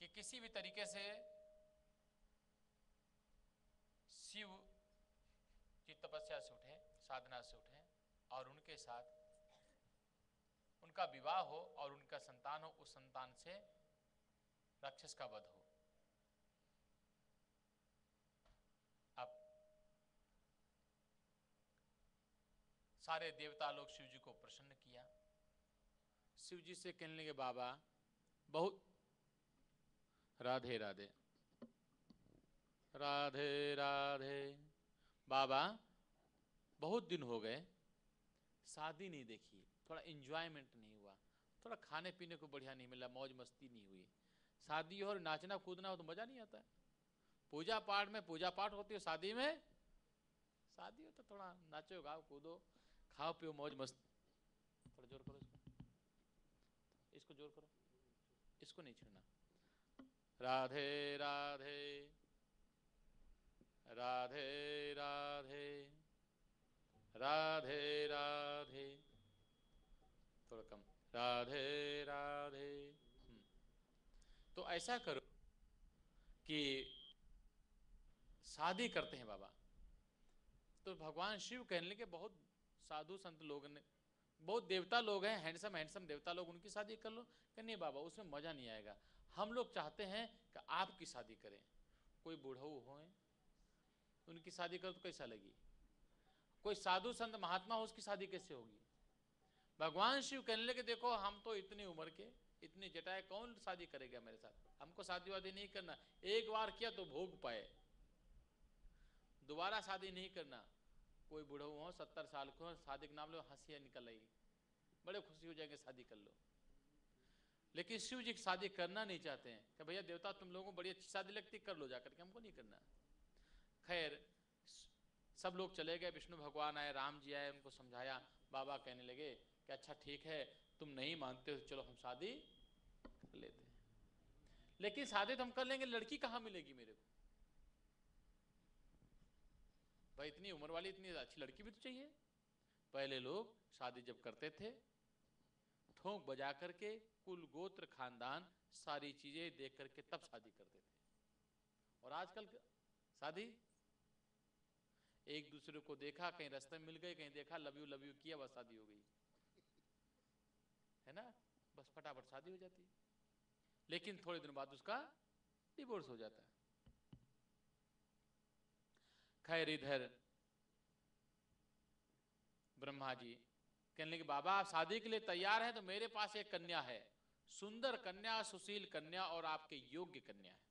कि किसी भी तरीके से शिव की तपस्या से उठे, साधना से उठे और उनके साथ उनका विवाह हो और उनका संतान हो, उस संतान से राक्षस का वध हो। अब सारे देवता लोग शिव जी को प्रसन्न किया। शिव जी से कहने लगे बाबा बहुत राधे राधे राधे राधे, बाबा बहुत दिन हो गए, शादी नहीं देखी, थोड़ा एंजॉयमेंट नहीं हुआ, थोड़ा खाने पीने को बढ़िया नहीं मिला, मौज मस्ती नहीं हुई। शादी और नाचना कूदना हो तो मजा नहीं आता है। पूजा पाठ में पूजा पाठ होती है, शादी में शादी हो तो थोड़ा नाचो गाओ कूदो, खाओ पियो, मौज मस्त। थोड़ा जोर करो इसको जोर करो, इसको नहीं छूना। राधे राधे राधे राधे राधे राधे, थोड़ा कम, राधे राधे। तो ऐसा करो कि शादी करते हैं बाबा। तो भगवान शिव कहने लगे बहुत साधु संत लोग ने, बहुत देवता लोग हैं, हैंडसम हैंडसम देवता लोग, उनकी शादी कर लो। कि नहीं बाबा उसमें मजा नहीं आएगा, हम लोग चाहते हैं कि आपकी शादी करें। कोई बूढ़ऊ हो उनकी शादी करो तो कैसा लगी, कोई साधु संत महात्मा हो उसकी शादी कैसे होगी। भगवान शिव कहने लगे देखो हम तो इतनी उम्र के, इतनी जटाएं, कौन शादी करेगा मेरे साथ, हमको शादी वादी नहीं करना, एक बार किया तो भोग पाए, दोबारा शादी नहीं करना। कोई बूढ़ऊ हो 70 साल को, शादी के नाम लो हंसी निकल आई, बड़े खुशी हो जाएंगे, शादी कर लो। लेकिन शिव जी की शादी करना नहीं चाहते हैं कि भैया देवता तुम लोगों को बड़ी अच्छी शादी लगती, कर लो जाकर के, हमको नहीं करना। खैर सब लोग चले गए, विष्णु भगवान आए, राम जी आए, उनको समझाया। बाबा कहने लगे कि अच्छा ठीक है तुम नहीं मानते हो, चलो हम शादी कर लेते हैं, लेकिन शादी तो हम कर लेंगे, लड़की कहाँ मिलेगी मेरे को भाई, इतनी उम्र वाली इतनी अच्छी लड़की भी तो चाहिए। पहले लोग शादी जब करते थे ठोंक बजा करके, कुल गोत्र खानदान सारी चीजें देख करके तब शादी करते थे। और आजकल शादी एक दूसरे को देखा, कहीं रास्ते में मिल गए, कहीं देखा लव यू किया, बस शादी हो गई, है ना, बस फटाफट शादी हो जाती है। लेकिन थोड़े दिन बाद उसका डिवोर्स हो जाता है। खैर इधर ब्रह्मा जी कहने लगे बाबा आप शादी के लिए तैयार हैं तो मेरे पास एक कन्या है, सुंदर कन्या, सुशील कन्या और आपके योग्य कन्या है।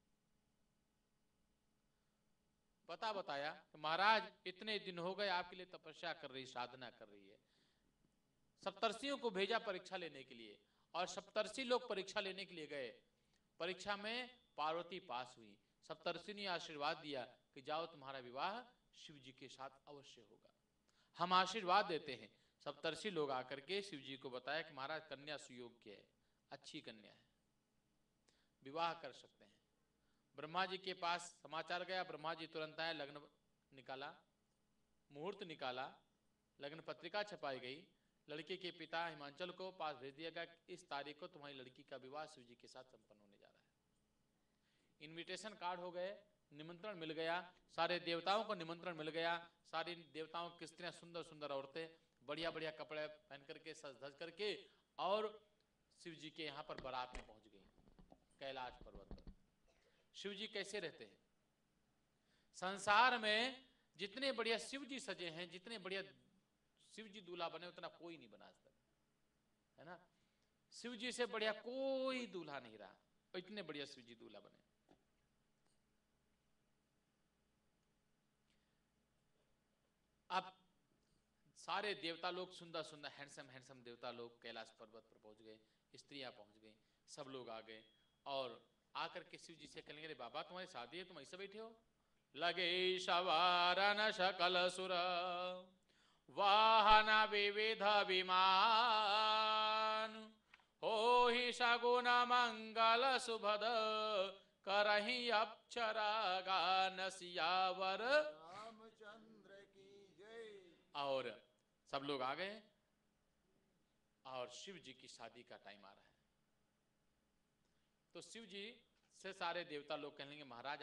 पता बताया कि महाराज इतने दिन हो गए आपके लिए तपस्या कर रही, साधना कर रही है। सप्तर्षियों को भेजा परीक्षा लेने के लिए, और सप्तर्षि लोग परीक्षा लेने के लिए गए। परीक्षा में पार्वती पास हुई। सप्तर्षि ने आशीर्वाद दिया कि जाओ तुम्हारा विवाह शिव जी के साथ अवश्य होगा, हम आशीर्वाद देते हैं। सप्तर्षि लोग आकर के शिव जी को बताया कि महाराज कन्या सुयोग्य है, अच्छी कन्या है, विवाह कर सकते हैं। ब्रह्मा जी के पास समाचार गया, ब्रह्मा जी तुरंत आए, लग्न निकाला, मुहूर्त निकाला, लग्न पत्रिका छपाई गई। लड़के के पिता हिमांचल को पास भेज दिया गया, इस तारीख को तुम्हारी लड़की का विवाह शिव जी के साथ संपन्न होने जा रहा है। इनविटेशन कार्ड हो गए, निमंत्रण मिल गया, सारे देवताओं को निमंत्रण मिल गया। सारी देवताओं की स्त्रियां, सुंदर सुंदर औरतें, बढ़िया बढ़िया कपड़े पहन करके, सज धज करके, और शिव जी के यहाँ पर बारात में पहुंच गई कैलाश पर्वत पर। शिव जी कैसे रहते हैं, संसार में जितने बढ़िया शिव जी सजे हैं, जितने बढ़िया शिव जी दूल्हा बने उतना कोई नहीं बना आज तक, है ना। शिव जी से बढ़िया कोई दूल्हा नहीं रहा, इतने बढ़िया शिव जी दूल्हा बने। अब सारे देवता लोग, सुंदर सुंदर हैंडसम हैंडसम देवता लोग कैलाश पर्वत पर पहुंच गए, स्त्रियां पहुंच गई, सब लोग आ गए और आकर के शिव जी से कहने लगे बाबा तुम्हारी शादी है, तुम ऐसे बैठे हो। लगे सवारन सकल सुर वाहन विविध विमान, हो ही सगुन मंगल सुभद करही अक्षरा गान सियावर रामचंद्र की जय। और सब लोग आ गए और शिव जी की शादी का टाइम आ रहा है। तो शिव जी से सारे देवता लोग कहेंगे महाराज